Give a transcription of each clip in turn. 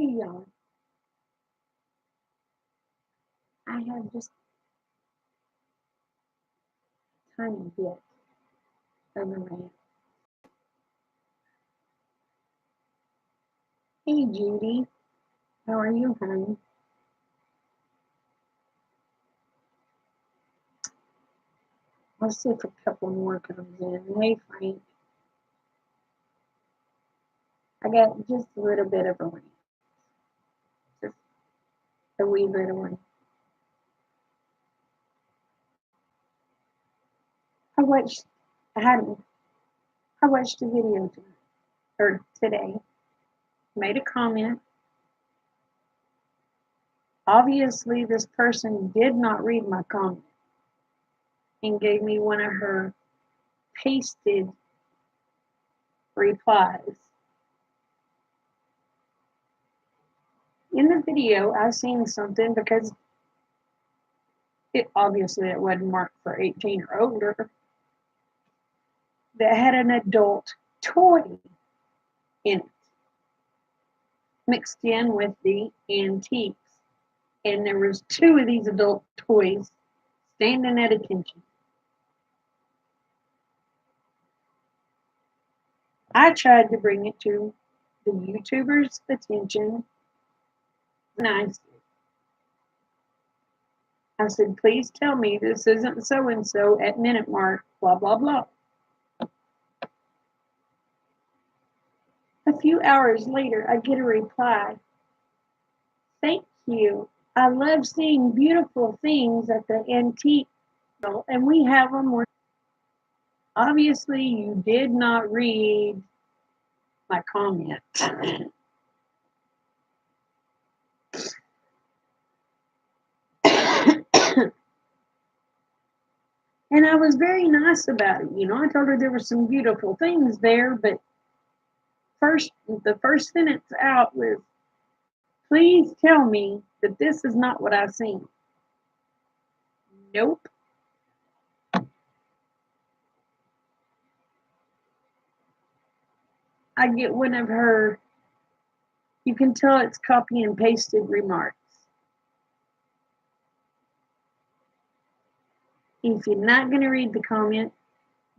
Hey y'all, I have just a tiny bit of a rant. Hey Judy, how are you, honey? Let's see if a couple more comes in. Hey Frank, I got just a little bit of a rant, just a wee bit of one. I watched, I hadn't, I watched a video tonight, or today, made a comment. Obviously, this person did not read my comment and gave me one of her pasted replies. In the video, I seen something because it wasn't marked for 18 or older, that had an adult toy in it, mixed in with the antiques. And there was two of these adult toys standing at attention. I tried to bring it to the YouTuber's attention nicely. I said, please tell me this isn't so and so at minute mark, blah, blah, blah. A few hours later, I get a reply. Thank you. I love seeing beautiful things at the antique, and we have them. Obviously, you did not read my comment. And I was very nice about it. I told her there were some beautiful things there, but the first sentence out was, please tell me that this is not what I've seen. Nope. I get one of her, you can tell it's copy and pasted remarks. If you're not going to read the comment,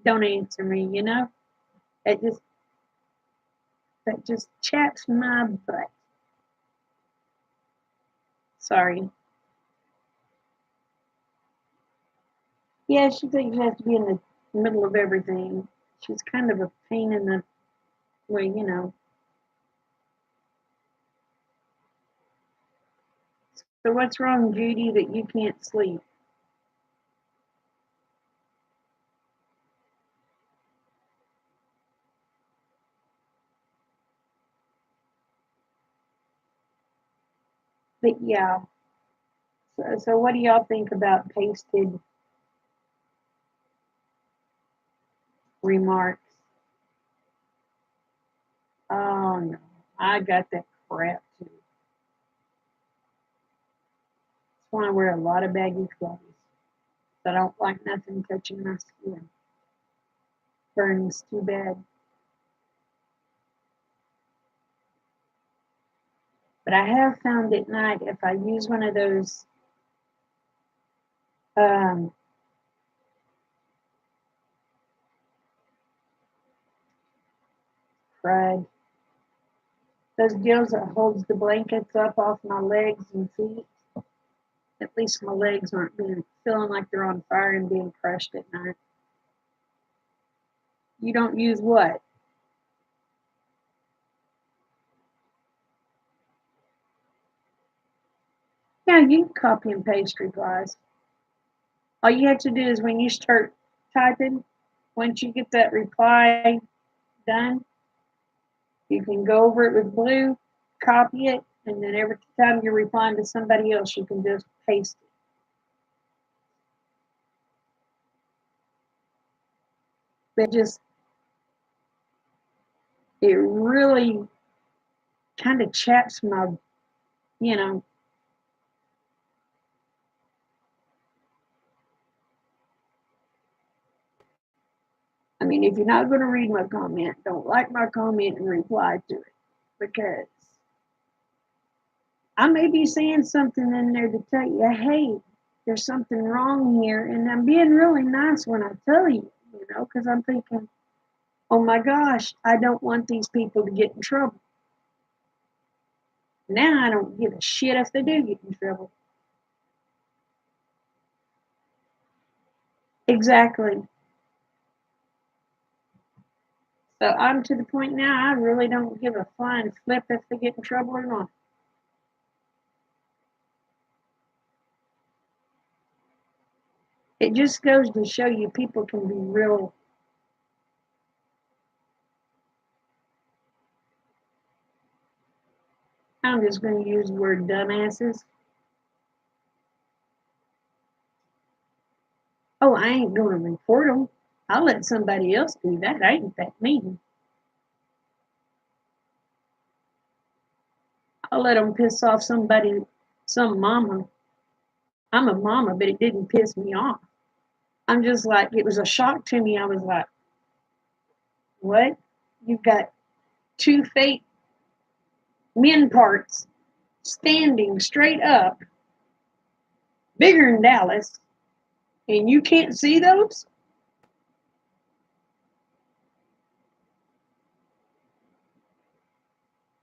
don't answer me, That just chaps my butt. Sorry. Yeah, she thinks she has to be in the middle of everything. She's kind of a pain in the way. So what's wrong, Judy, that you can't sleep? But yeah. So what do y'all think about pasted remarks? Oh no, I got that crap too. That's why I wear a lot of baggy clothes. I don't like nothing touching my skin. Burns too bad. But I have found at night if I use one of those um, fried those deals that holds the blankets up off my legs and feet. At least my legs aren't feeling like they're on fire and being crushed at night. You don't use what? Yeah, you can copy and paste replies. All you have to do is when you start typing, once you get that reply done, you can go over it with blue, copy it, and then every time you're replying to somebody else, you can just paste it. But it really kind of chaps my, you know, I mean, if you're not going to read my comment, don't like my comment and reply to it because I may be saying something in there to tell you, hey, there's something wrong here. And I'm being really nice when I tell you, because I'm thinking, oh my gosh, I don't want these people to get in trouble. Now I don't give a shit if they do get in trouble. Exactly. So I'm to the point now, I really don't give a flying flip if they get in trouble or not. It just goes to show you people can be real. I'm just going to use the word dumbasses. Oh, I ain't going to report them. I'll let somebody else do that. I ain't that mean. I'll let them piss off somebody, some mama. I'm a mama, but it didn't piss me off. I'm just like, it was a shock to me. I was like, what? You've got two fake men parts standing straight up, bigger than Dallas, and you can't see those?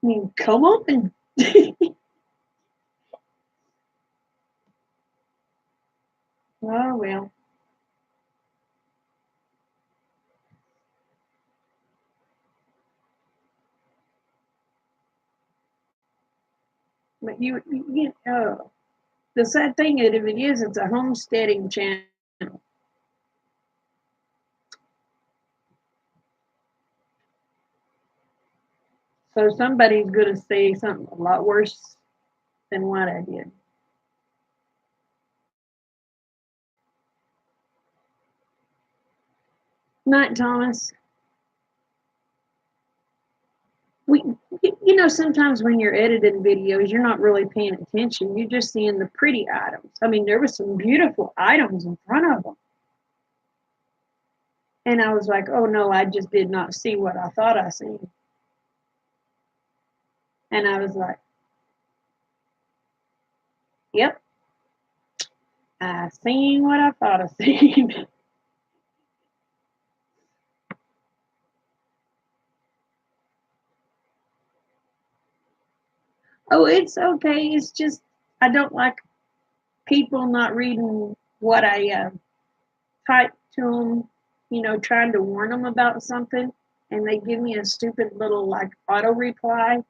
I mean, come on. Oh, well. But the sad thing of it is, it's a homesteading channel. So somebody's going to say something a lot worse than what I did. Night, Thomas. We, sometimes when you're editing videos, you're not really paying attention. You're just seeing the pretty items. I mean, there was some beautiful items in front of them. And I was like, oh no, I just did not see what I thought I seen. And I was like, yep, I seen what I thought I seen. Oh, it's okay. It's just, I don't like people not reading what I type to them, trying to warn them about something, and they give me a stupid little like auto reply,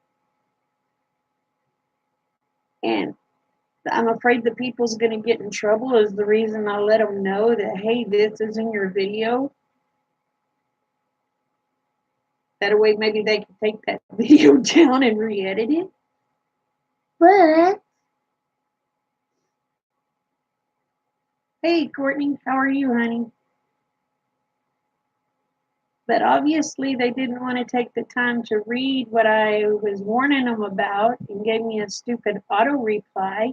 and I'm afraid the people's going to get in trouble is the reason I let them know that, hey, this is in your video. That way maybe they can take that video down and re-edit it. But, hey, Courtney, how are you, honey? But obviously they didn't want to take the time to read what I was warning them about and gave me a stupid auto reply.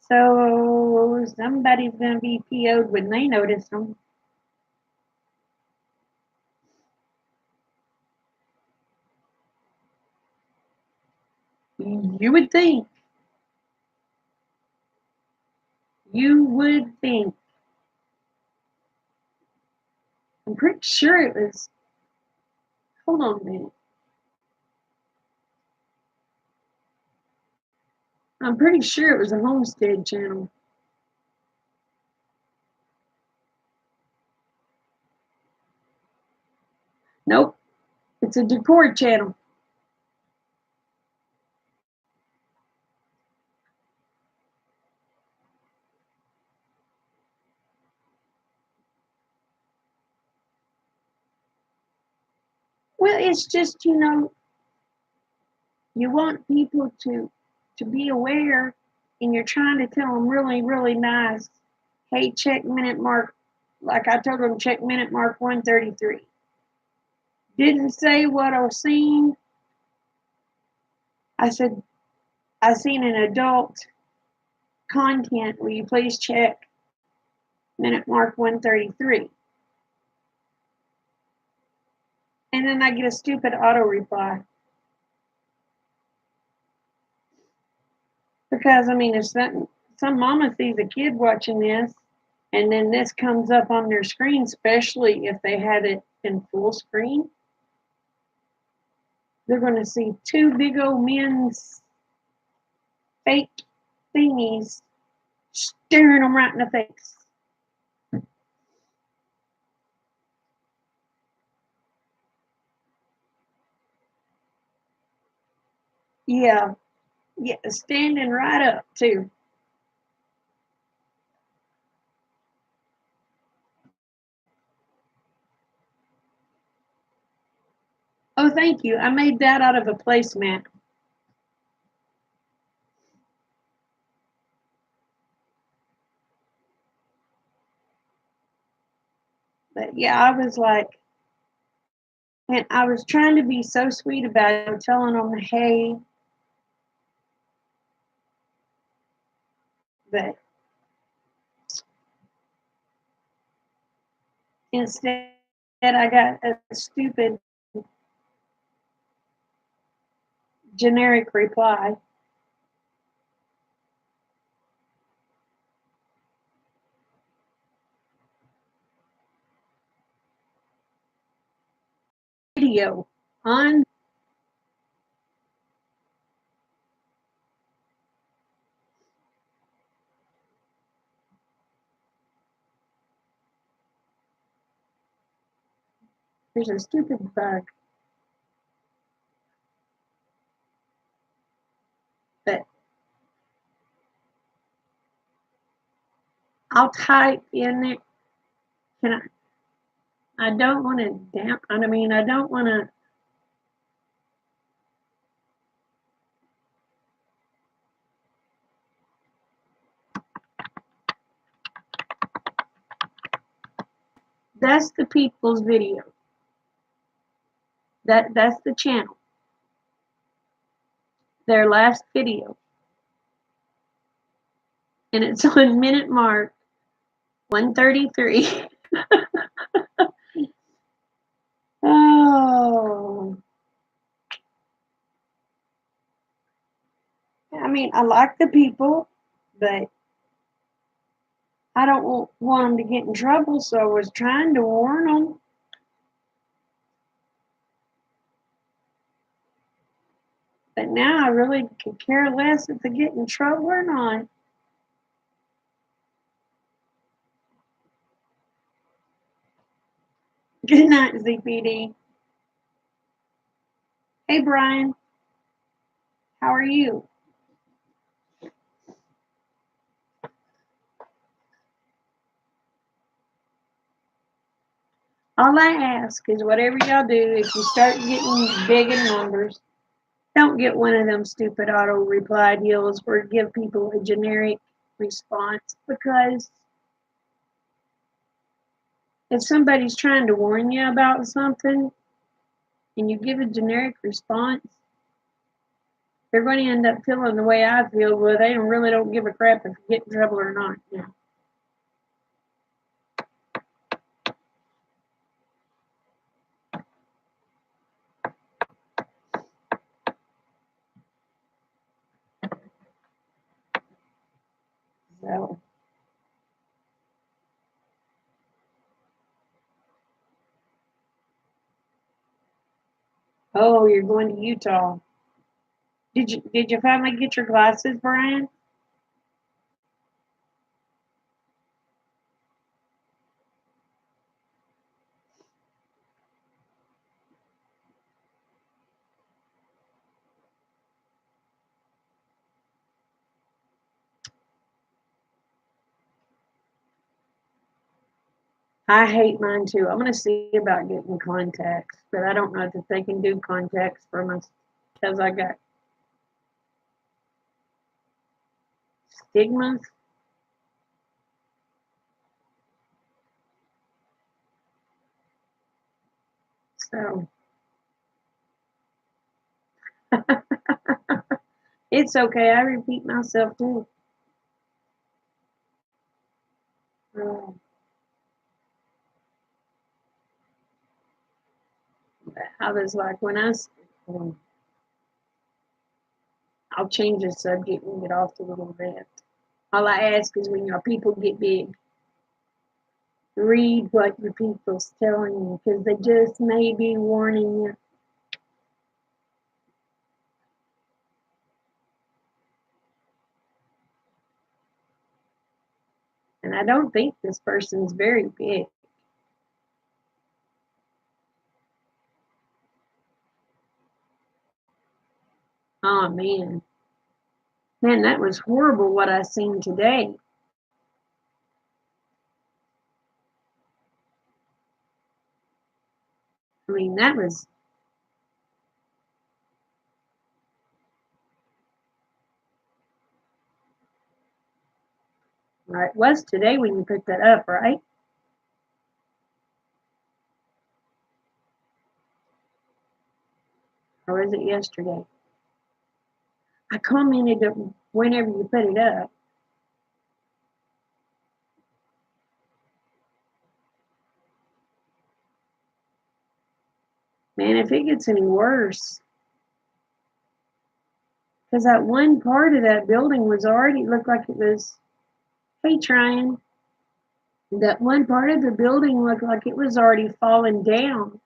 So somebody's going to be PO'd when they notice them. You would think. You would think. I'm pretty sure it was. Hold on a minute. I'm pretty sure it was a homestead channel. Nope. It's a decor channel. Well, it's just, you want people to be aware, and you're trying to tell them really, really nice, hey, check minute mark, like I told them, check minute mark 133. Didn't say what I was seeing. I said, I seen an adult content. Will you please check minute mark 133? And then I get a stupid auto reply. Because I mean, if some mama sees a kid watching this, and then this comes up on their screen, especially if they had it in full screen, they're going to see two big old men's fake thingies staring them right in the face. Yeah, yeah, standing right up too. Oh, thank you. I made that out of a placemat. But yeah, I was like, and I was trying to be so sweet about it, telling them, hey, but instead I got a stupid generic reply. Video on. There's a stupid bug that I'll type in it. Can I don't want to damp. I mean, I don't want to. That's the people's video. That's the channel. Their last video, and it's on minute mark 133. Oh, I mean, I like the people, but I don't want them to get in trouble. So I was trying to warn them. But now I really could care less if they get in trouble or not. Good night, ZPD. Hey, Brian, how are you? All I ask is whatever y'all do, if you start getting big in numbers, don't get one of them stupid auto reply deals where give people a generic response, because if somebody's trying to warn you about something and you give a generic response, they're going to end up feeling the way I feel, where they really don't give a crap if you get in trouble or not. Yeah. So, oh, you're going to Utah. Did you finally get your glasses, Brian? I hate mine too. I'm going to see about getting contacts, but I don't know that they can do contacts for my, because I got stigmas. So it's okay. I repeat myself too. Uh, I was like, when I I'll change the subject and get off the little rant. All I ask is when your people get big, read what your people's telling you because they just may be warning you. And I don't think this person's very big. Oh man. Man, that was horrible what I seen today. I mean, that was right. It was today when you put that up, right? Or was it yesterday? I commented it whenever you put it up. Man, if it gets any worse, because that one part of that building was already looked like it was, hey, trying. That one part of the building looked like it was already falling down.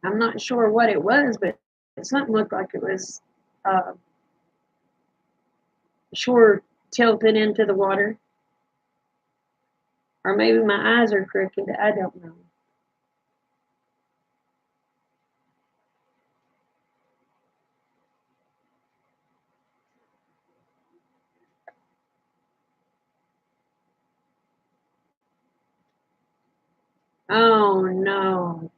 I'm not sure what it was, but something looked like it was uh, sure tilted into the water. Or maybe my eyes are crooked. I don't know. Oh no.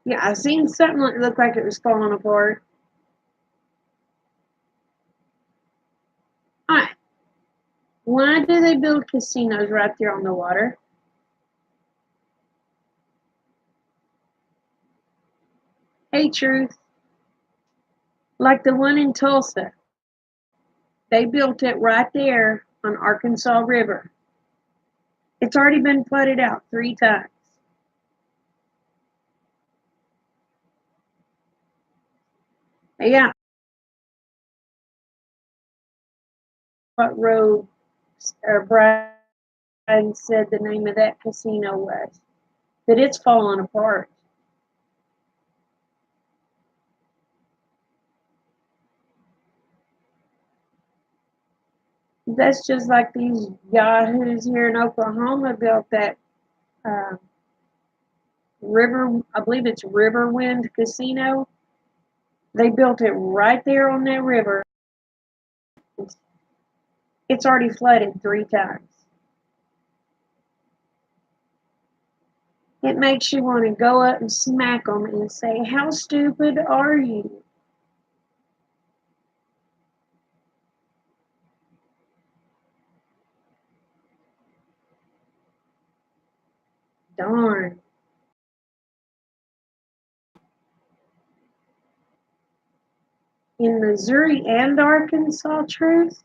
Yeah, I seen something that looked like it was falling apart. All right. Why do they build casinos right there on the water? Hey, truth. Like the one in Tulsa. They built it right there on Arkansas River. It's already been flooded out 3 times. Yeah, what road Brian said the name of that casino was. But it's falling apart. That's just like these yahoos here in Oklahoma built that uh, river, I believe it's Riverwind Casino. They built it right there on that river. It's already flooded 3 times. It makes you want to go up and smack them and say, how stupid are you? Darn. In Missouri and Arkansas, truth?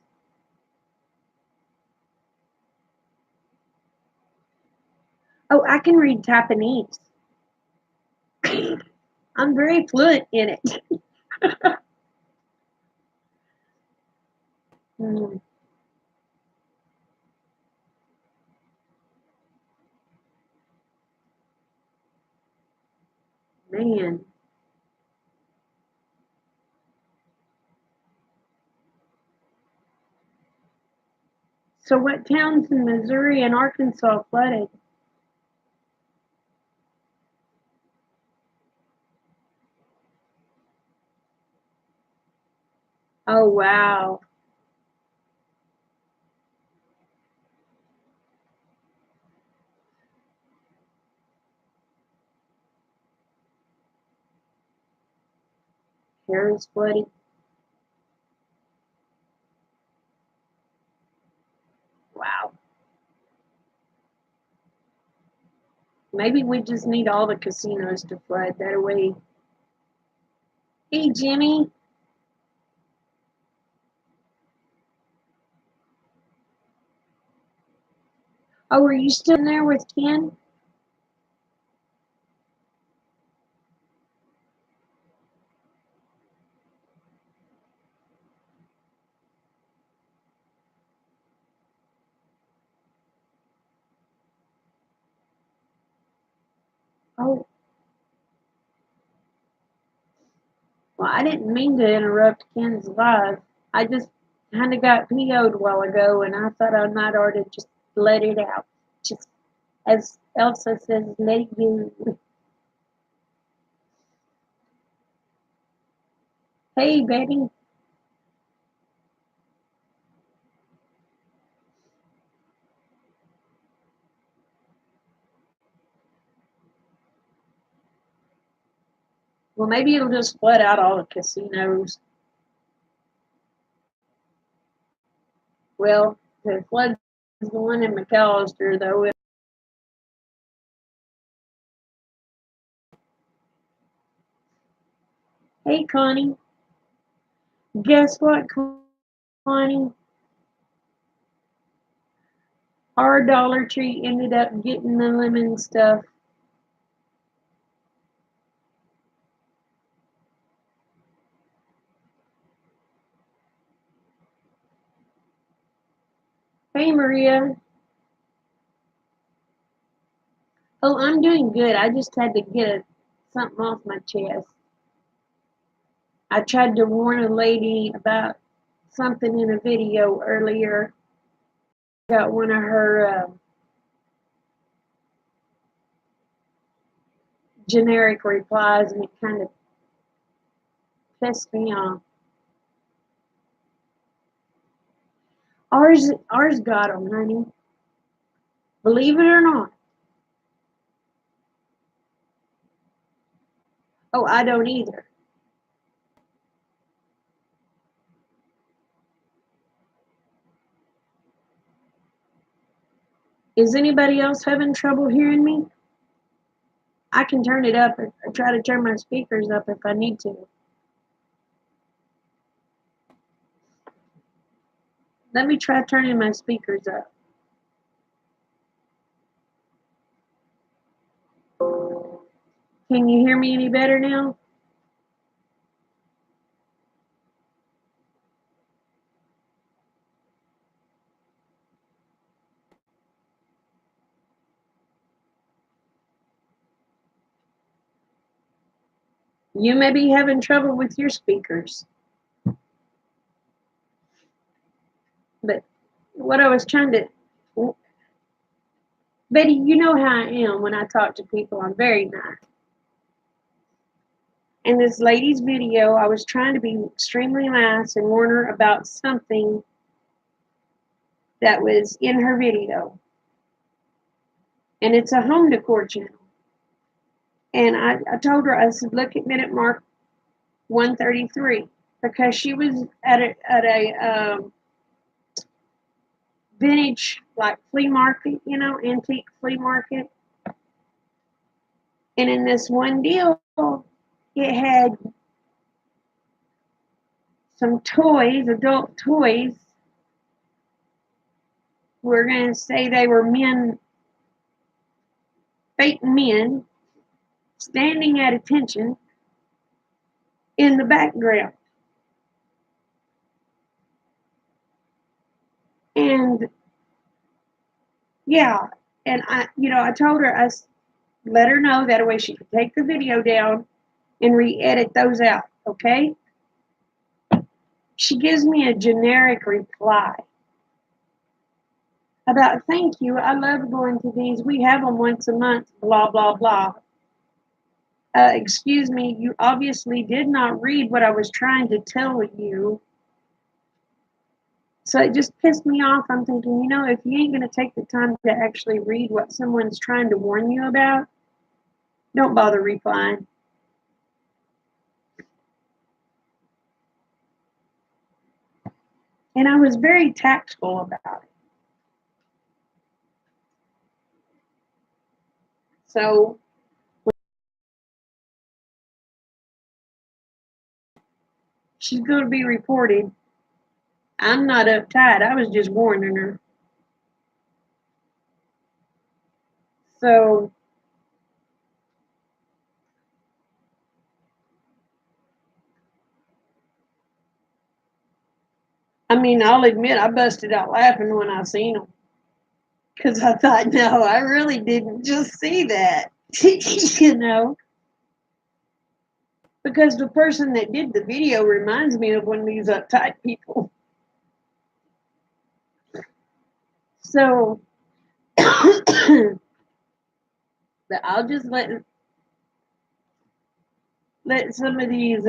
Oh, I can read Japanese. I'm very fluent in it. Mm, man. So, what towns in Missouri and Arkansas flooded? Oh, wow. Harris flooded. Wow. Maybe we just need all the casinos to flood. That way. Hey, Jimmy. Oh, are you still in there with Ken? Oh, well, I didn't mean to interrupt Ken's live. I just kind of got PO'd a while ago, and I thought I might ought to just let it out. Just as Elsa says, let it go. Hey, baby. Well, maybe it'll just flood out all the casinos. Well, if it floods the one in McAllister, though. Hey, Connie. Guess what, Connie? Our Dollar Tree ended up getting the lemon stuff. Hey, Maria. Oh, I'm doing good. I just had to get something off my chest. I tried to warn a lady about something in a video earlier. Got one of her generic replies, and it kind of pissed me off. Ours got them, honey. Believe it or not. Oh, I don't either. Is anybody else having trouble hearing me? I can turn it up or try to turn my speakers up if I need to. Let me try turning my speakers up. Can you hear me any better now? You may be having trouble with your speakers. But what I was trying to, Betty, you know how I am when I talk to people. I'm very nice. In this lady's video, I was trying to be extremely nice and warn her about something that was in her video. And it's a home decor channel. And I told her, I said, look at minute mark 133, because she was at a vintage like flea market, antique flea market. And in this one deal, it had some toys, adult toys. We're going to say they were men, fake men, standing at attention in the background. And yeah, and I told her, I let her know that way she could take the video down and re-edit those out, okay? She gives me a generic reply about, thank you, I love going to these, we have them once a month, blah, blah, blah. Excuse me, you obviously did not read what I was trying to tell you. So it just pissed me off. I'm thinking, if you ain't going to take the time to actually read what someone's trying to warn you about, don't bother replying. And I was very tactful about it. So she's going to be reported. I'm not uptight. I was just warning her. So, I mean, I'll admit I busted out laughing when I seen them because I thought, no, I really didn't just see that, you know, because the person that did the video reminds me of one of these uptight people. So, but I'll just let some of these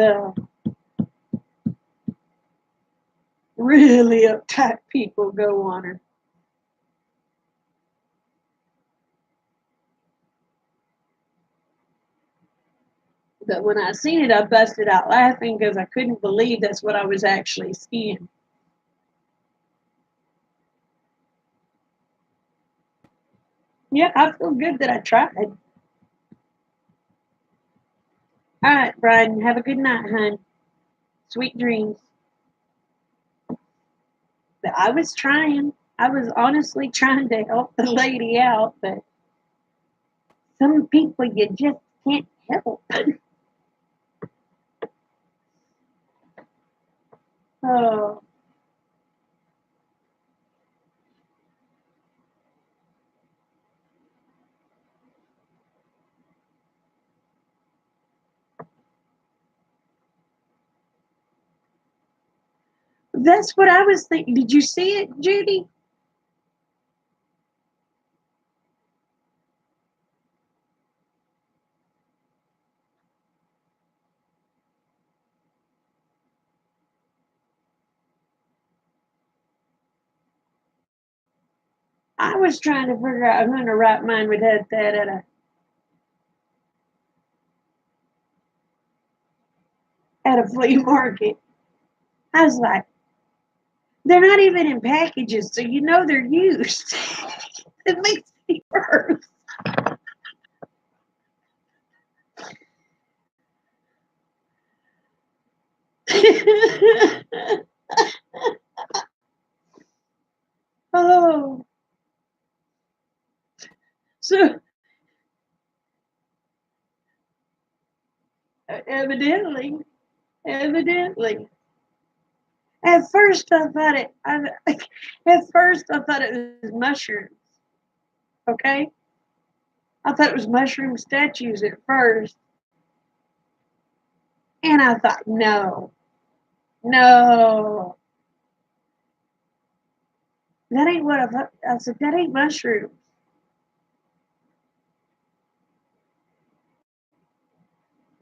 really uptight people go on her. But when I seen it, I busted out laughing because I couldn't believe that's what I was actually seeing. Yeah, I feel good that I tried. All right, Brian, have a good night, hon. Sweet dreams. But I was trying. I was honestly trying to help the lady out, but some people you just can't help. Oh, that's what I was thinking. Did you see it, Judy? I was trying to figure out who in the right mind would have that at a flea market. I was like, they're not even in packages, so you know they're used. It makes me worse. Oh, so evidently, evidently. At first, I thought it. At first, I thought it was mushrooms. Okay, I thought it was mushroom statues at first, and I thought, no, no, that ain't what I thought. I said that ain't mushrooms.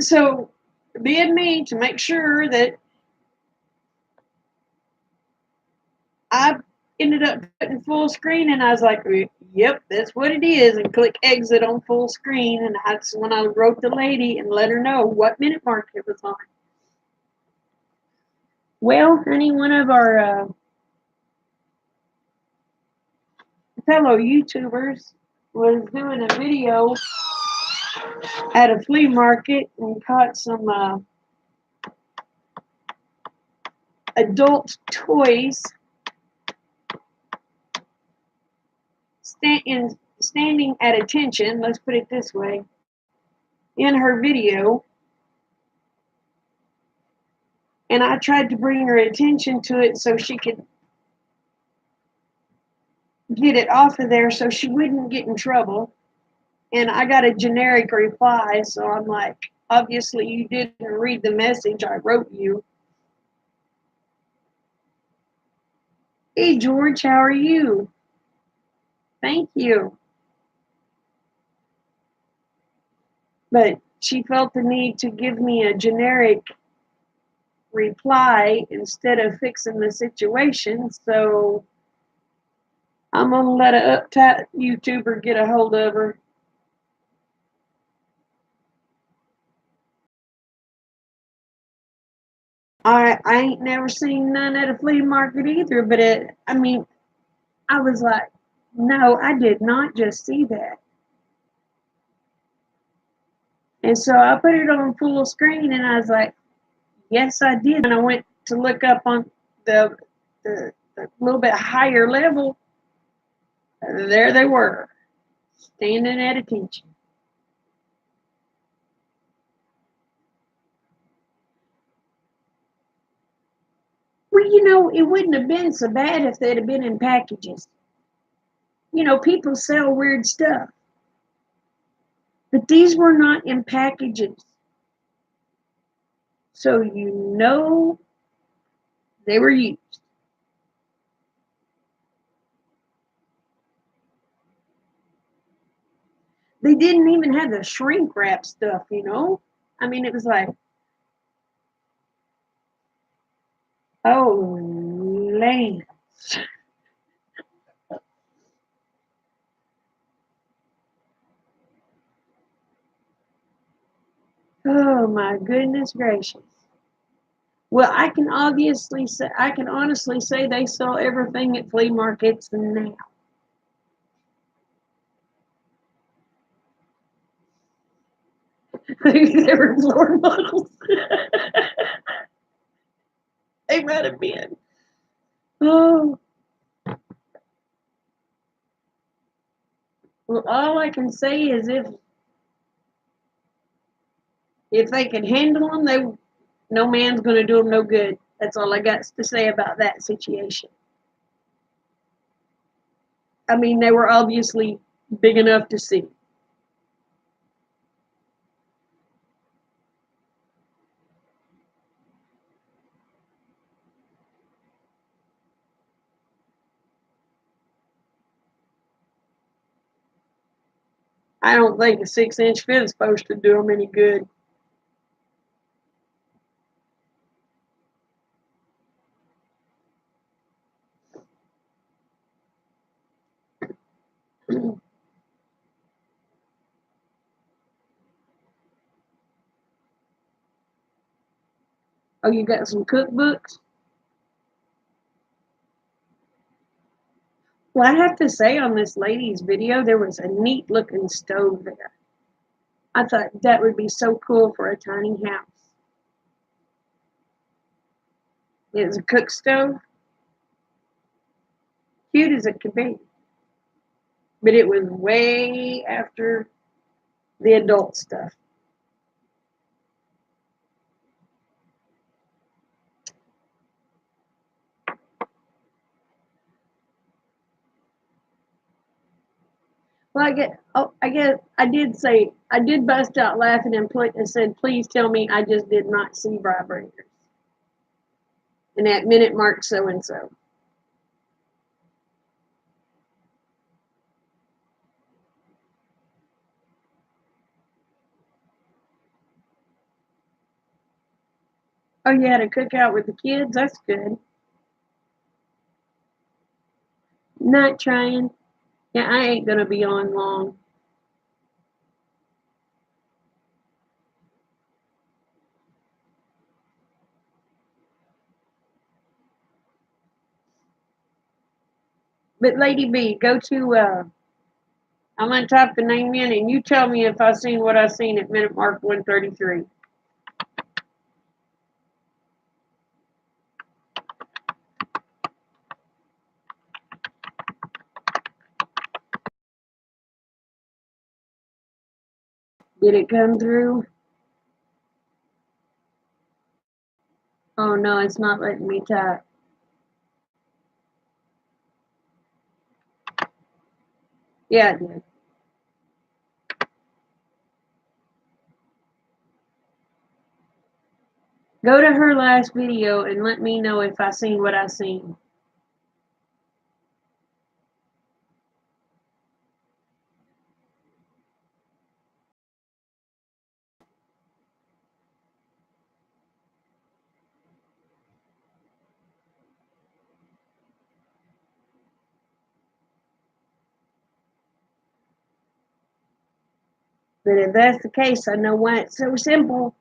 So, being me to make sure that I ended up putting full screen, and I was like, "Yep, that's what it is," and click exit on full screen, and that's when I wrote the lady and let her know what minute mark it was on. Well, honey, one of our fellow YouTubers was doing a video at a flea market and caught some adult toys standing at attention, let's put it this way, in her video. And I tried to bring her attention to it so she could get it off of there so she wouldn't get in trouble. And I got a generic reply, so I'm like, obviously you didn't read the message I wrote you. Hey George, how are you? Thank you. But she felt the need to give me a generic reply instead of fixing the situation, so I'm gonna let a uptight YouTuber get a hold of her. I ain't never seen none at a flea market either, but I mean, I was like, no, I did not just see that. And so I put it on full screen and I was like, yes, I did. And I went to look up on the, the little bit higher level. There they were. Standing at attention. Well, it wouldn't have been so bad if they'd have been in packages. People sell weird stuff. But these were not in packages. So they were used. They didn't even have the shrink wrap stuff. I mean, it was like, oh, Lance. Oh, my goodness gracious. Well, I can honestly say they sell everything at flea markets now. They were floor models. They might have been. Oh, well, all I can say is if they can handle them, no man's going to do them no good. That's all I got to say about that situation. I mean, they were obviously big enough to see. I don't think a 6-inch fit is supposed to do them any good. Oh, you got some cookbooks? Well, I have to say on this lady's video, there was a neat looking stove there. I thought that would be so cool for a tiny house. It was a cook stove, cute as it could be, but it was way after the adult stuff. Well, I did bust out laughing and said, "Please tell me I just did not see vibrators." And at minute mark so and so. Oh, you had a cookout with the kids? That's good. Not trying. Yeah, I ain't gonna be on long. But Lady B, go to I'm gonna type the name in and you tell me if I seen what I seen at minute mark 133. Did it come through? Oh no, it's not letting me type. Yeah, it did. Go to her last video and let me know if I seen what I seen. But if that's the case, I know why it's so simple.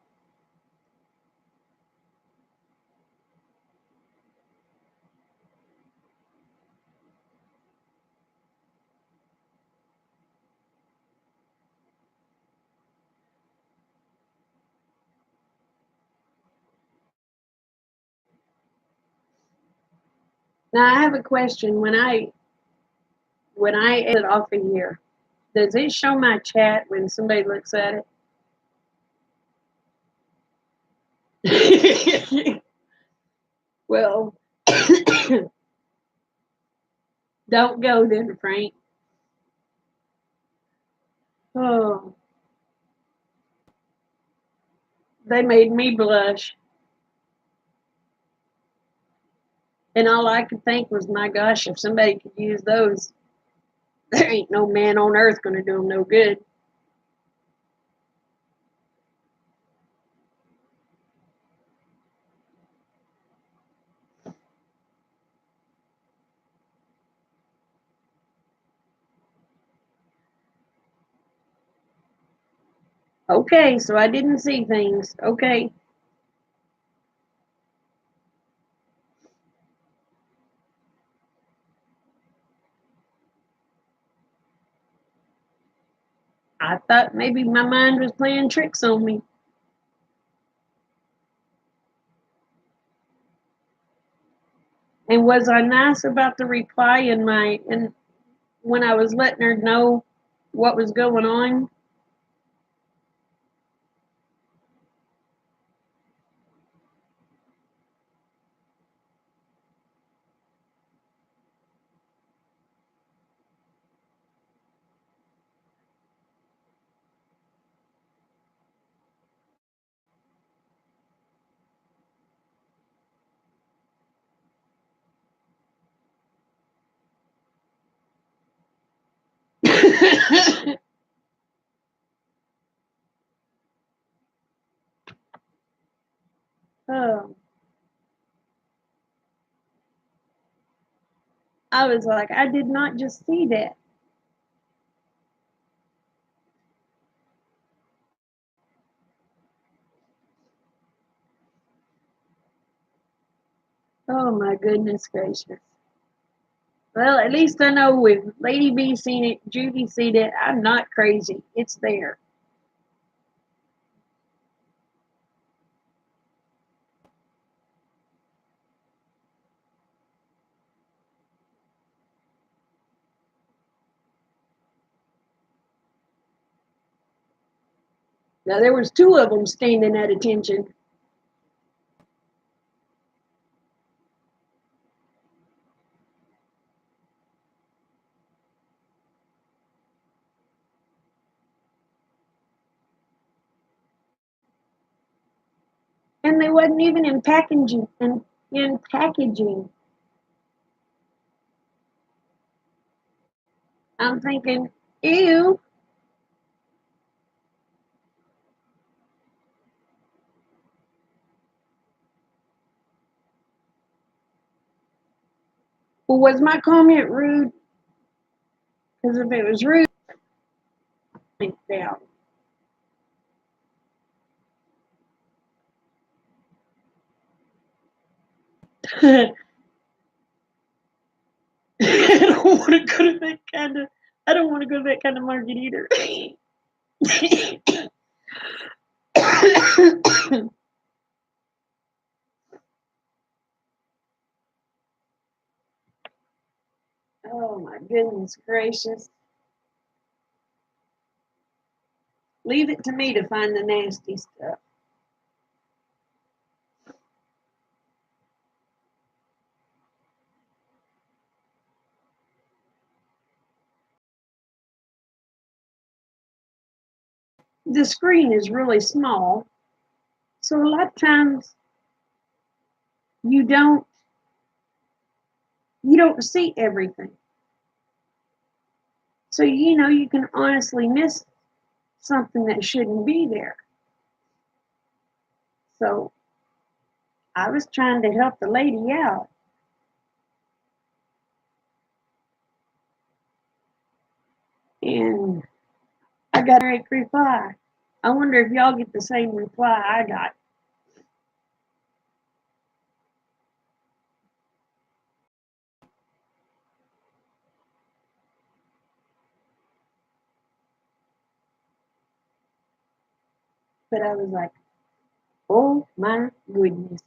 Now I have a question. When I exit off of here, Does it show my chat when somebody looks at it? Well, don't go then, Frank. Oh, they made me blush. And all I could think was, my gosh, if somebody could use those, there ain't no man on earth going to do them no good. Okay, so I didn't see things. Okay. I thought maybe my mind was playing tricks on me. And was I nice about the reply and when I was letting her know what was going on? Oh, I was like, I did not just see that. Oh my goodness gracious. Well, at least I know if Lady B seen it, Judy seen it, I'm not crazy. It's there. Now there was two of them standing at attention. And they wasn't even in packaging in packaging. I'm thinking, ew. Well, was my comment rude? Because if it was rude, it's down. I don't want to go to that kind of. I don't want to go to that kind of market either. Oh my goodness gracious! Leave it to me to find the nasty stuff. The screen is really small, so a lot of times you don't you don't see everything. So you can honestly miss something that shouldn't be there. So I was trying to help the lady out, and I got a direct reply. I wonder if y'all get the same reply I got. But I was like, oh my goodness.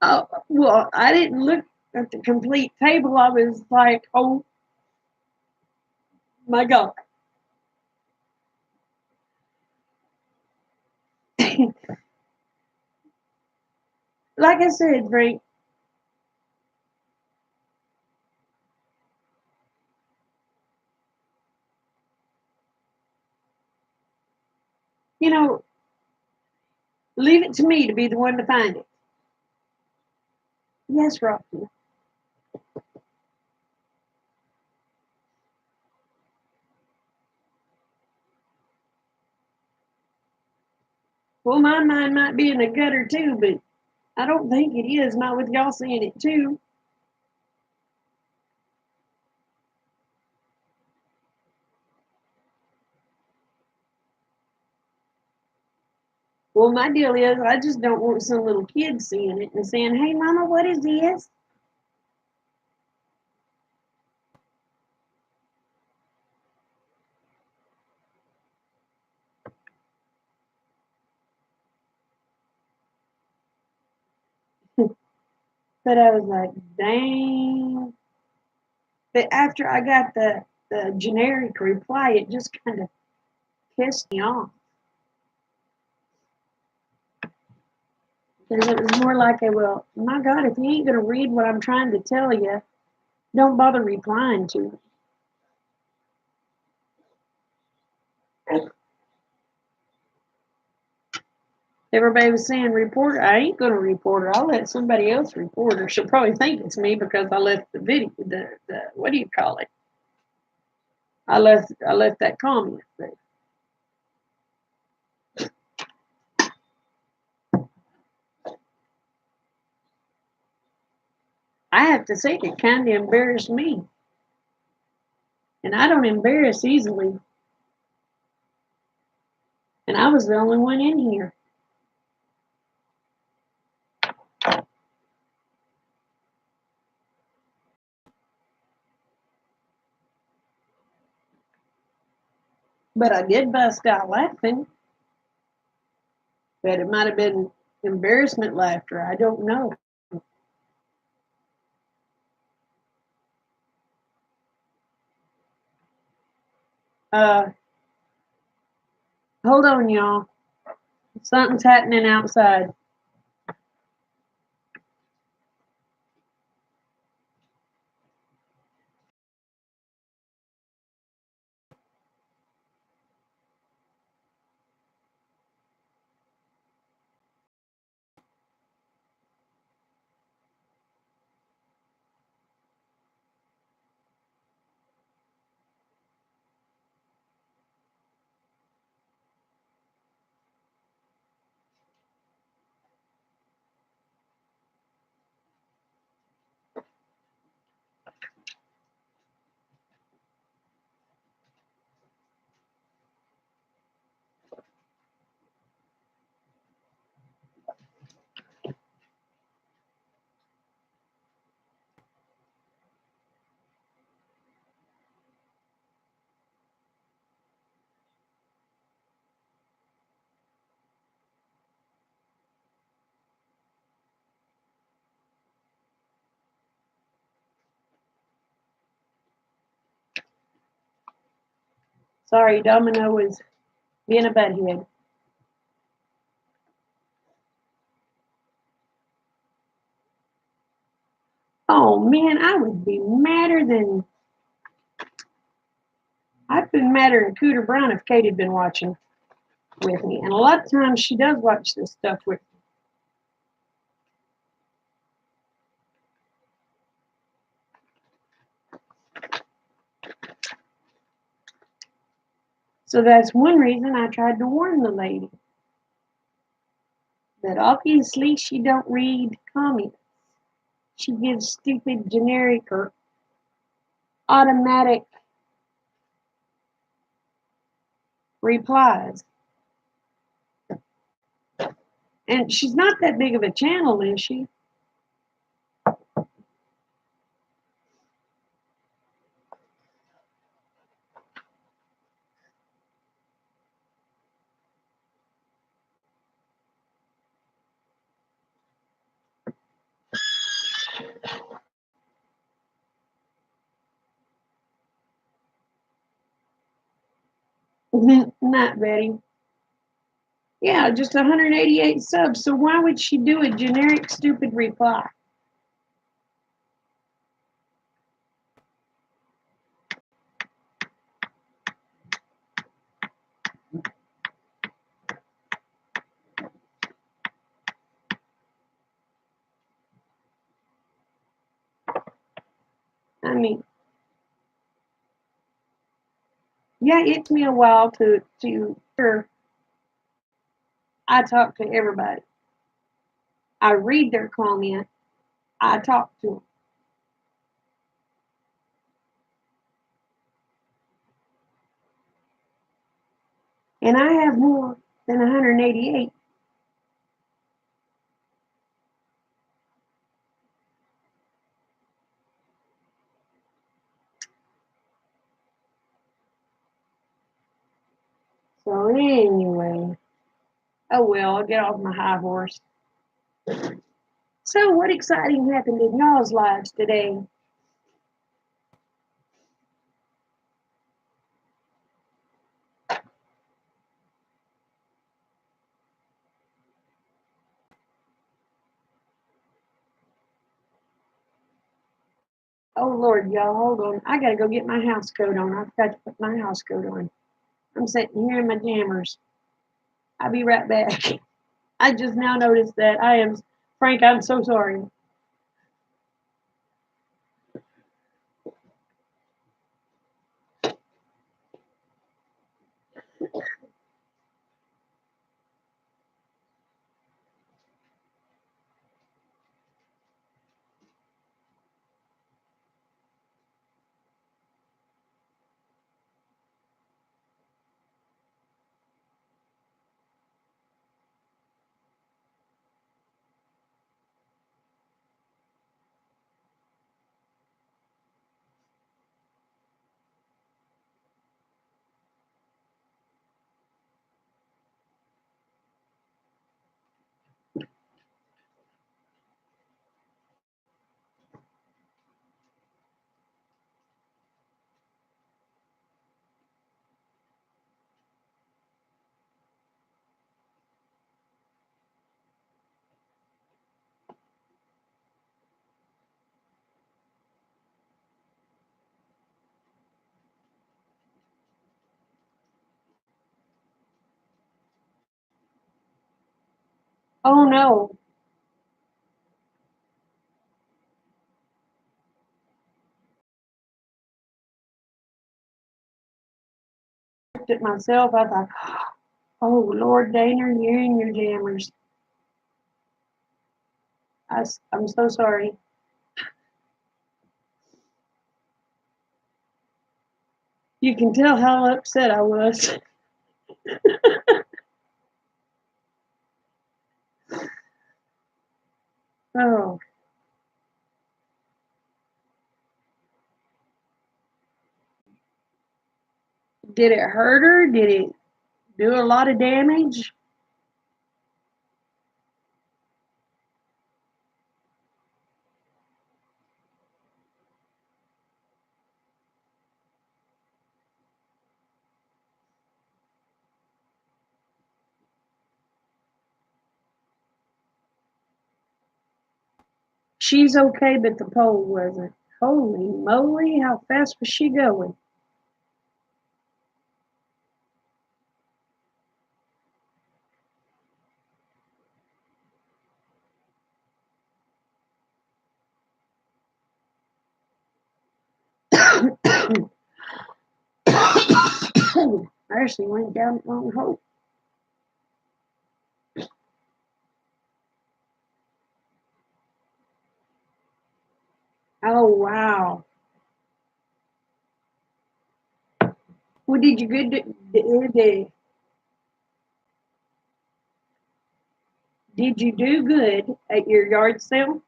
Oh, well, I didn't look at the complete table. I was like, oh my God. Like I said, Frank, you know, leave it to me to be the one to find it. Yes, Rocky. Well, my mind might be in the gutter too, but I don't think it is, not with y'all seeing it too. Well, my deal is I just don't want some little kid seeing it and saying, hey, Mama, what is this? But I was like, dang. But after I got the generic reply, it just kind of pissed me off. Because it was more like, well, my God, if you ain't going to read what I'm trying to tell you, don't bother replying to it. Everybody was saying, report her. I ain't going to report her. I'll let somebody else report her. She'll probably think it's me because I left the video, the what do you call it? I left that comment. But I have to say it kind of embarrassed me. And I don't embarrass easily. And I was the only one in here. But I did bust out laughing. But it might have been embarrassment laughter. I don't know. Uh, hold on, y'all. Something's happening outside. Sorry, Domino was being a butthead. Oh man, I would be madder than I've been madder than Cooter Brown if Kate had been watching with me. And a lot of times she does watch this stuff with me. So that's one reason I tried to warn the lady that obviously she don't read comments. She gives stupid generic or automatic replies. And she's not that big of a channel, is she? Not Betty. Yeah, just 188 subs. So why would she do a generic, stupid reply? I mean, yeah, it took me a while to sure I talk to everybody. I read their comment. I talk to them, and I have more than 188. So anyway, oh well, I'll get off my high horse. So what exciting happened in y'all's lives today? Oh Lord, y'all, hold on. I gotta go get my house coat on. I forgot to put my house coat on. I'm sitting here in my jammers. I'll be right back. I just now noticed that. I am Frank, I'm so sorry. Oh no. I looked at myself. I thought, oh Lord Daner, you're in your jammers. I'm so sorry. You can tell how upset I was. Oh, did it hurt her? Did it do a lot of damage? She's okay, but the pole wasn't. Holy moly, how fast was she going? I actually went down the wrong hole. Oh wow. Well, did you good? Did you do good at your yard sale?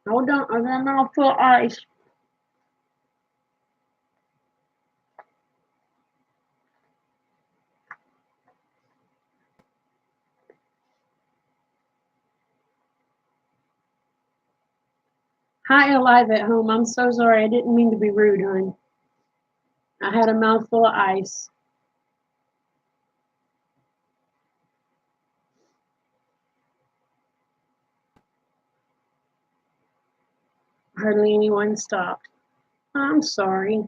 Hold on, I'm on my full ice. Hi, Alive at home. I'm so sorry. I didn't mean to be rude, hon. I had a mouthful of ice. Hardly anyone stopped. I'm sorry.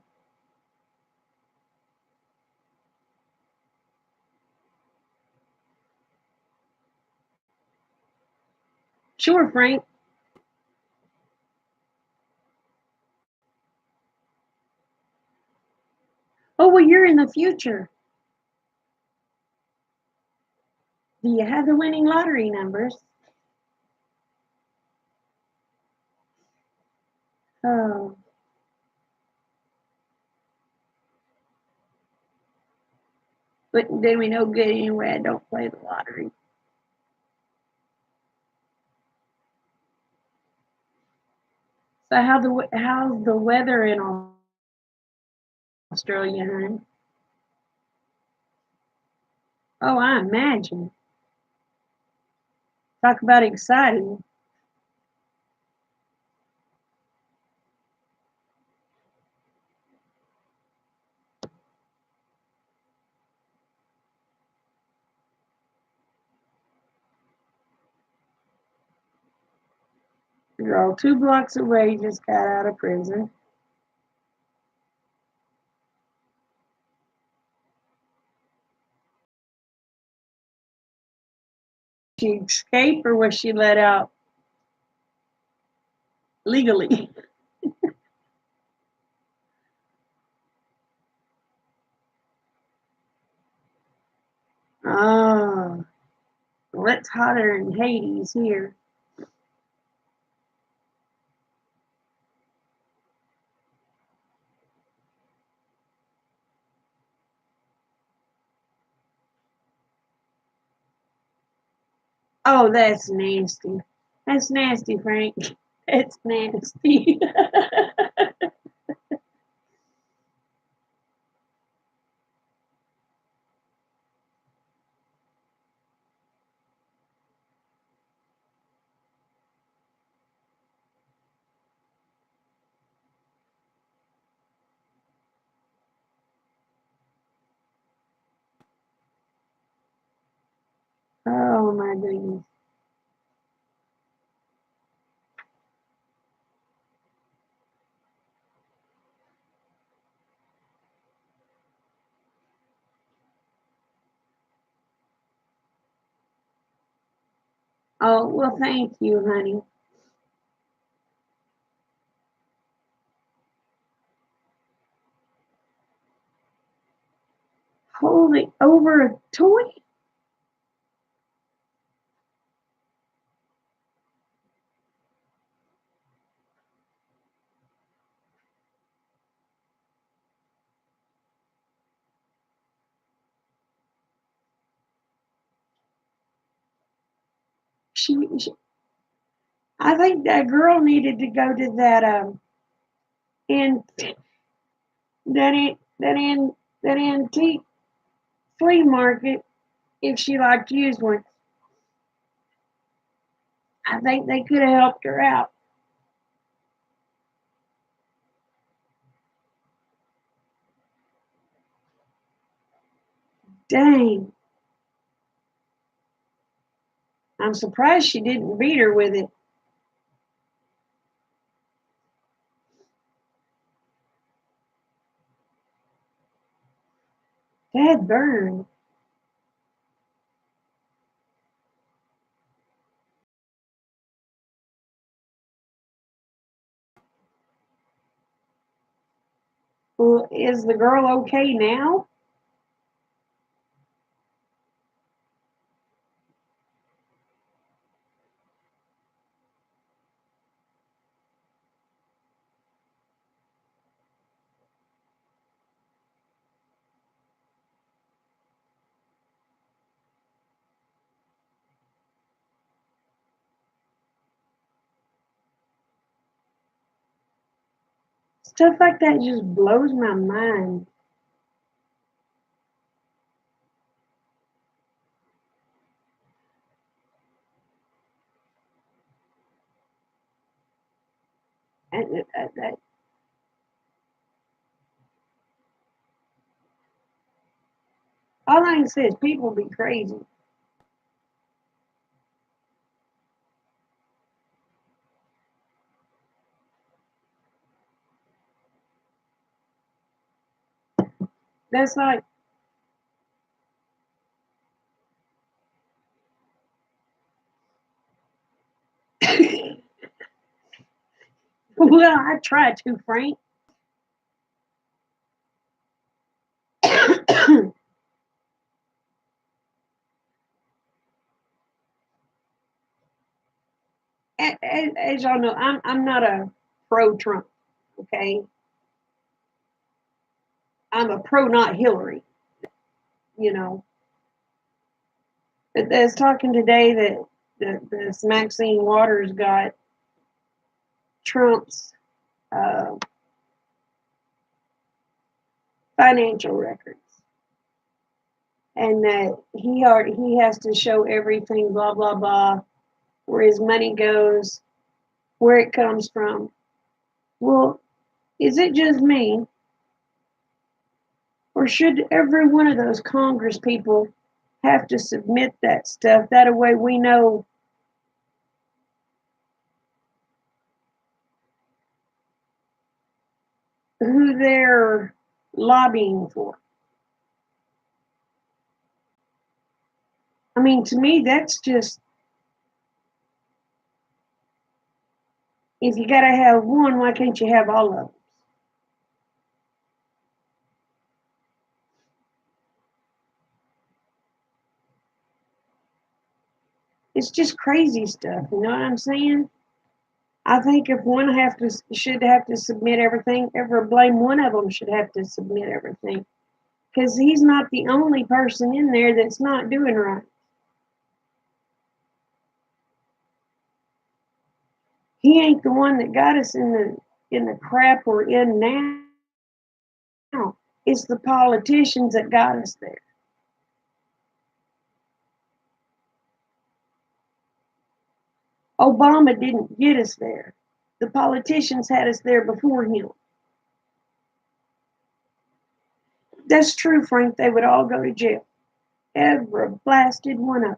Sure, Frank. Oh, well, you're in the future. Do you have the winning lottery numbers? Oh, but then we know good anyway. I don't play the lottery. So how's the weather in Australia, hon? Oh, I imagine. Talk about exciting. The girl 2 blocks away just got out of prison. Did she escape or was she let out legally? Oh, well, it's hotter in Hades here. Oh, that's nasty. That's nasty, Frank. That's nasty. Oh my goodness. Oh, well, thank you, honey. Holy, over a toy? She I think that girl needed to go to that in that antique flea market if she liked used ones. I think they could have helped her out. Dang, I'm surprised she didn't beat her with it. Dad burn. Well, is the girl okay now? Stuff like that just blows my mind. And all I can say is people be crazy. That's like, well, I try to, Frank. As y'all know, I'm not a pro Trump. Okay, I'm a pro not Hillary. You know, but there's talking today that this Maxine Waters got Trump's uh, financial records, and that he has to show everything, blah blah blah, where his money goes, where it comes from. Well, is it just me, or should every one of those Congress people have to submit that stuff? That way we know who they're lobbying for. I mean, to me, that's just, if you got to have one, why can't you have all of them? It's just crazy stuff. You know what I'm saying? I think if one should have to submit everything, ever blame one of them should have to submit everything, because he's not the only person in there that's not doing right. He ain't the one that got us in the crap we're in now. It's the politicians that got us there. Obama didn't get us there. The politicians had us there before him. That's true, Frank. They would all go to jail. Every blasted one of them.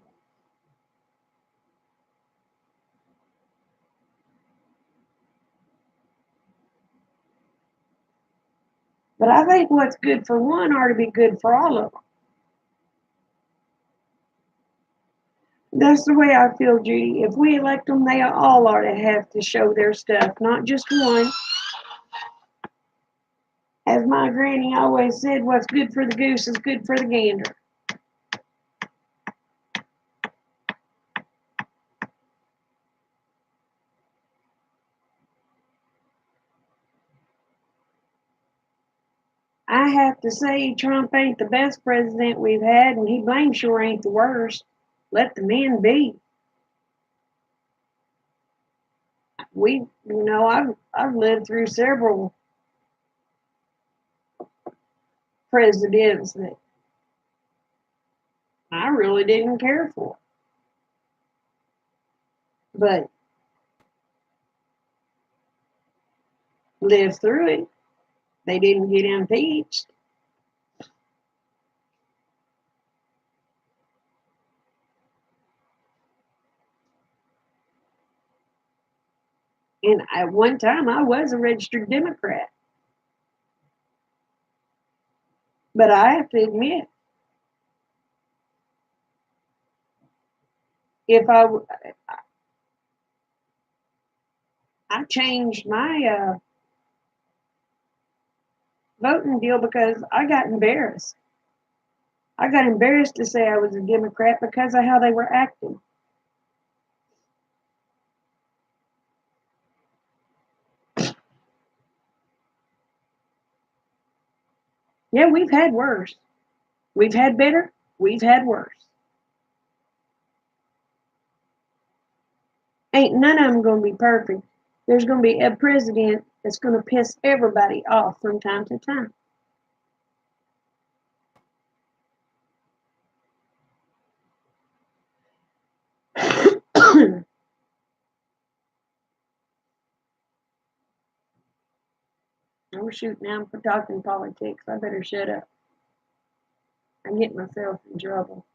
But I think what's good for one ought to be good for all of them. That's the way I feel, Judy. If we elect them, they all ought to have to show their stuff, not just one. As my granny always said, what's good for the goose is good for the gander. I have to say, Trump ain't the best president we've had, and he blame sure ain't the worst. Let the men be. I've lived through several presidents that I really didn't care for, but lived through it. They didn't get impeached. And at one time, I was a registered Democrat. But I have to admit, if I changed my voting deal because I got embarrassed. I got embarrassed to say I was a Democrat because of how they were acting. Yeah, we've had worse. We've had better. We've had worse. Ain't none of them going to be perfect. There's going to be a president It's going to piss everybody off from time to time. Oh shoot, now I'm talking politics. I better shut up. I'm getting myself in trouble.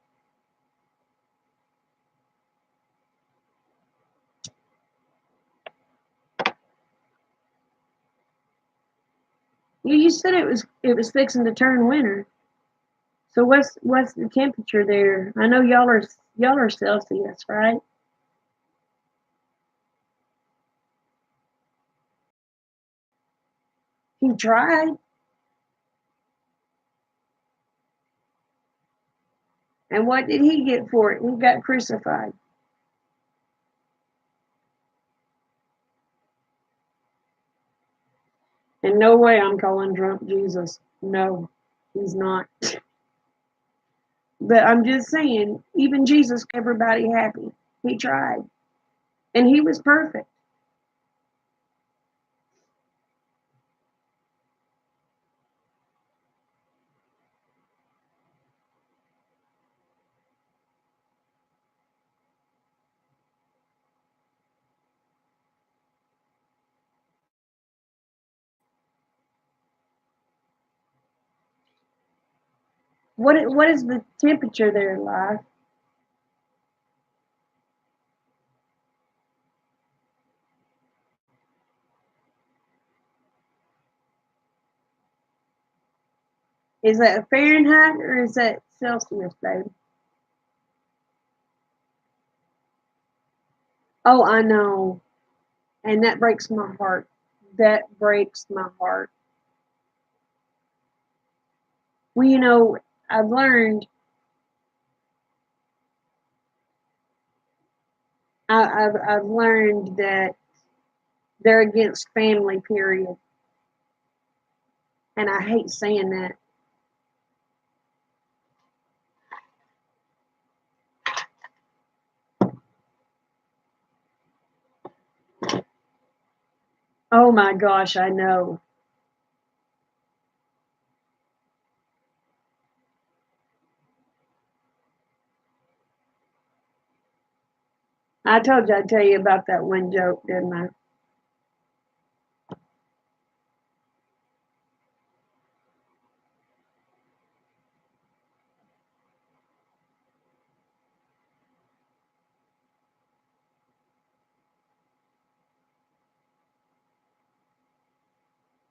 You said it was fixing to turn winter. So what's the temperature there? I know y'all are Celsius, right? He tried. And what did he get for it? He got crucified. And no way I'm calling Trump Jesus. No, he's not. But I'm just saying, even Jesus kept everybody happy. He tried. And he was perfect. What is the temperature there, live? Is that Fahrenheit or is that Celsius, baby? Oh, I know. And that breaks my heart. That breaks my heart. Well, I've learned I've learned that they're against family, period. And I hate saying that. Oh my gosh, I know. I told you I'd tell you about that one joke, didn't I?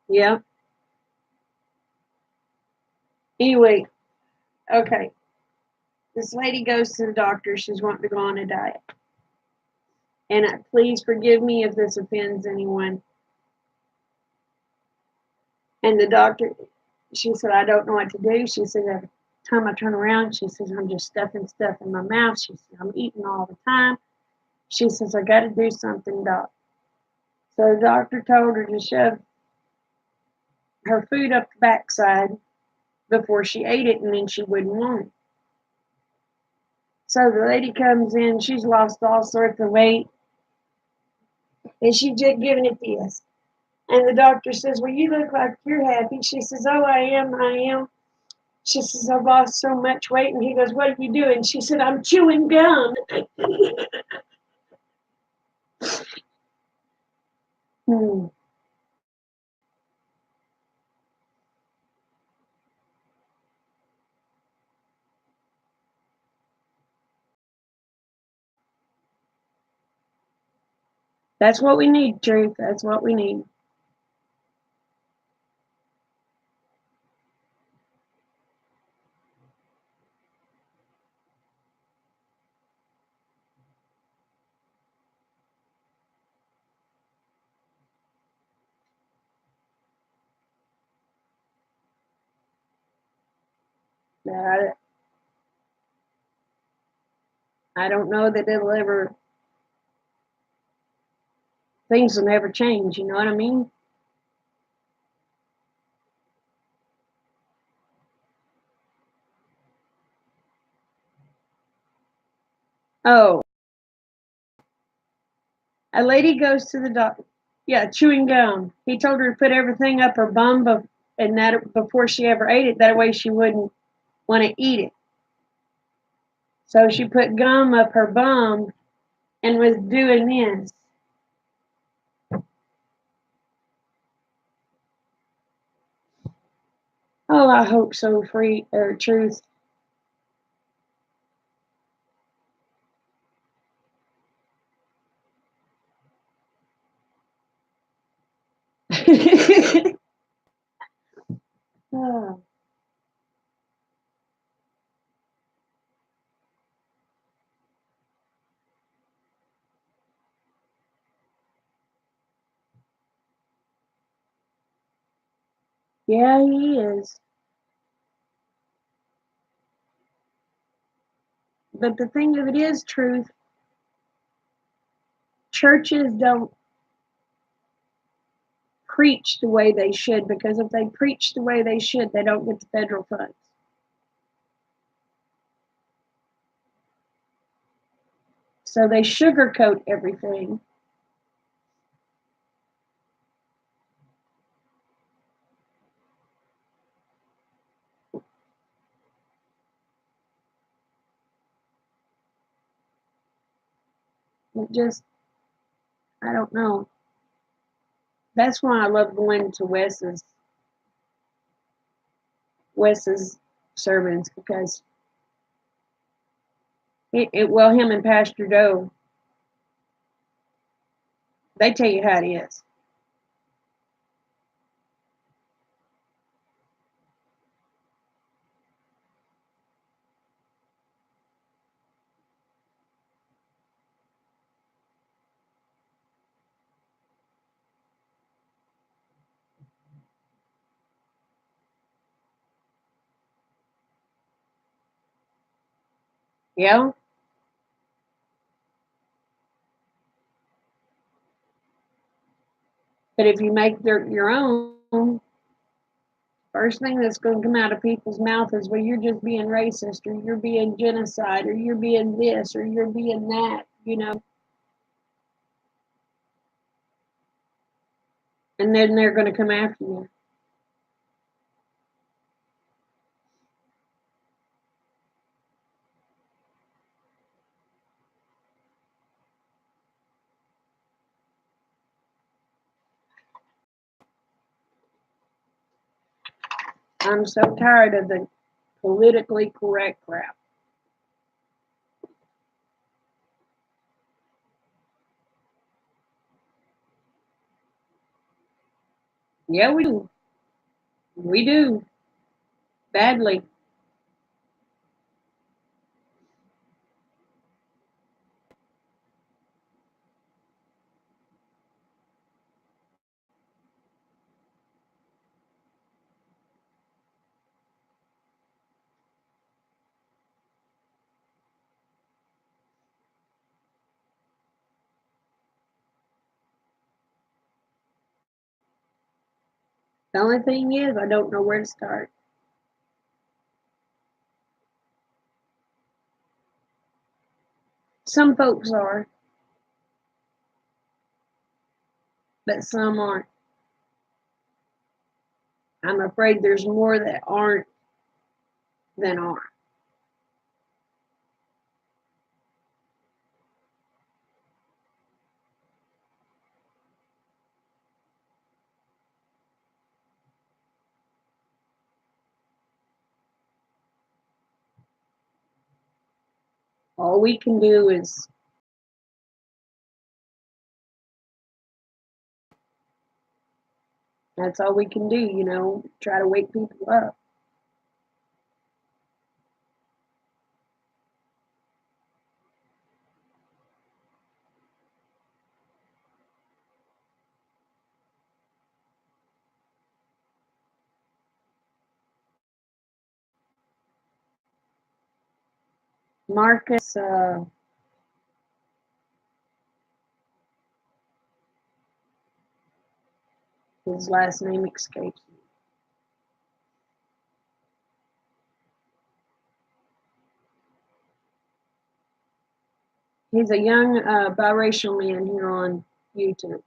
Yeah. Anyway, okay. This lady goes to the doctor. She's wanting to go on a diet. And please forgive me if this offends anyone. And the doctor, she said, I don't know what to do. She said, every time I turn around, she says, I'm just stuffing stuff in my mouth. She said, I'm eating all the time. She says, I got to do something, doc. So the doctor told her to shove her food up the backside before she ate it, and then she wouldn't want it. So the lady comes in, she's lost all sorts of weight, and she's just giving it this. And the doctor says, well, you look like you're happy. She says, oh, I am. She says, I've lost so much weight. And he goes, what are you doing? She said, I'm chewing gum. Hmm. That's what we need, Truth. That's what we need. I, I don't know that it'll ever, things will never change. You know what I mean? Oh, a lady goes to the doctor. Yeah, chewing gum. He told her to put everything up her bum, and that before she ever ate it. That way she wouldn't want to eat it. So she put gum up her bum and was doing this. Oh, I hope so. Free or truth. Oh, yeah, he is. But the thing of it is, truth. Churches don't preach the way they should, because if they preach the way they should, they don't get the federal funds. So they sugarcoat everything. It just, I don't know. That's why I love going to Wes's sermons, because well, him and Pastor Joe, they tell you how it is. Yeah, but if you make your own, first thing that's going to come out of people's mouth is, well, you're just being racist, or you're being genocide, or you're being this, or you're being that, and then they're going to come after you. I'm so tired of the politically correct crap. Yeah, we do. We do. Badly. The only thing is, I don't know where to start. Some folks are, but some aren't. I'm afraid there's more that aren't than are. All we can do is, that's all we can do, try to wake people up. Marcus, his last name escapes me. He's a young biracial man here on YouTube.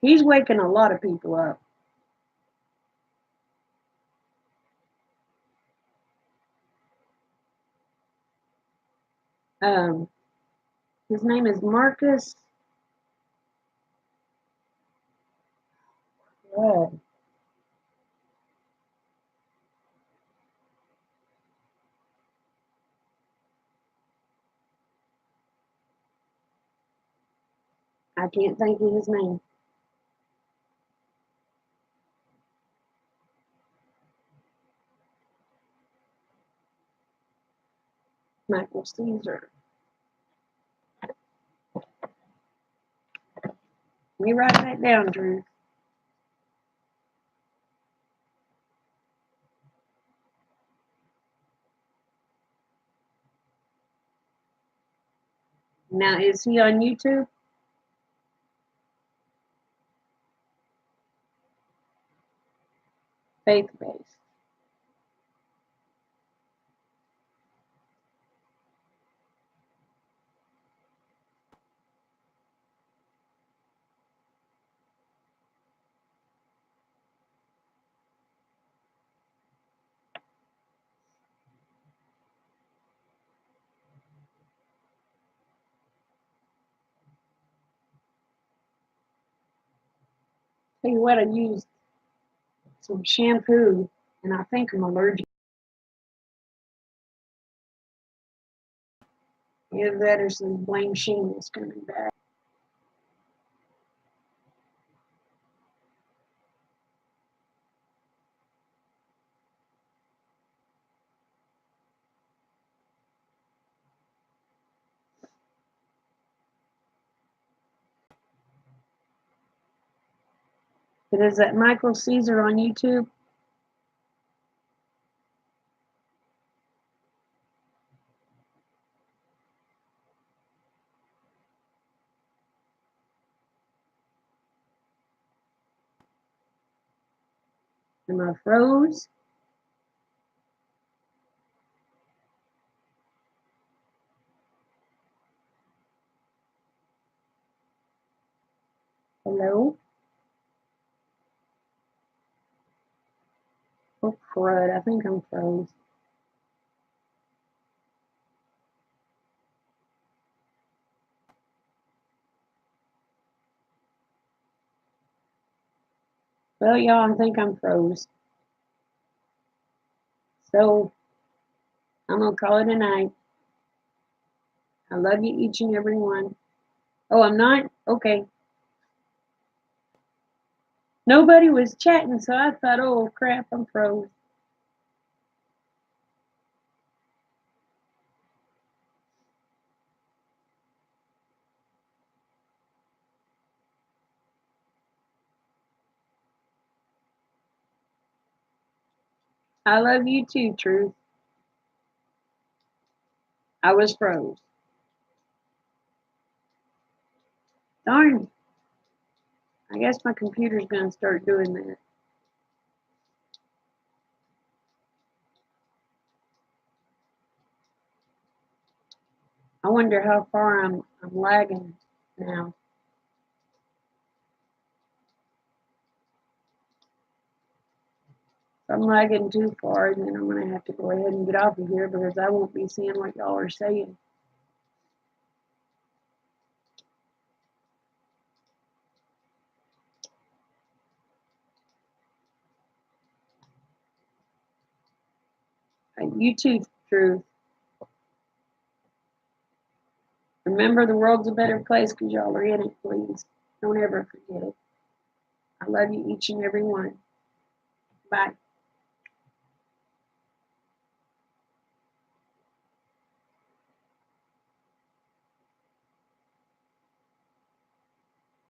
He's waking a lot of people up. Um, his name is Marcus. Oh, I can't think of his name. Michael Caesar. Let me write that down, Drew. Now, is he on YouTube? Faith based. Tell you what, I used some shampoo, and I think I'm allergic. Either that or some blame shingles coming back. But is that Michael Caesar on YouTube? Am I froze? Hello? Oh, crud. I think I'm froze. Well, y'all, I think I'm froze. So I'm going to call it a night. I love you, each and every one. Oh, I'm not? Okay. Nobody was chatting, so I thought, oh, crap, I'm froze. I love you too, Truth. I was froze. Darn. I guess my computer's going to start doing that. I wonder how far I'm lagging now. If I'm lagging too far, then I'm going to have to go ahead and get off of here because I won't be seeing what y'all are saying. You too, Truth. Remember, the world's a better place because y'all are in it, please. Don't ever forget it. I love you, each and every one. Bye.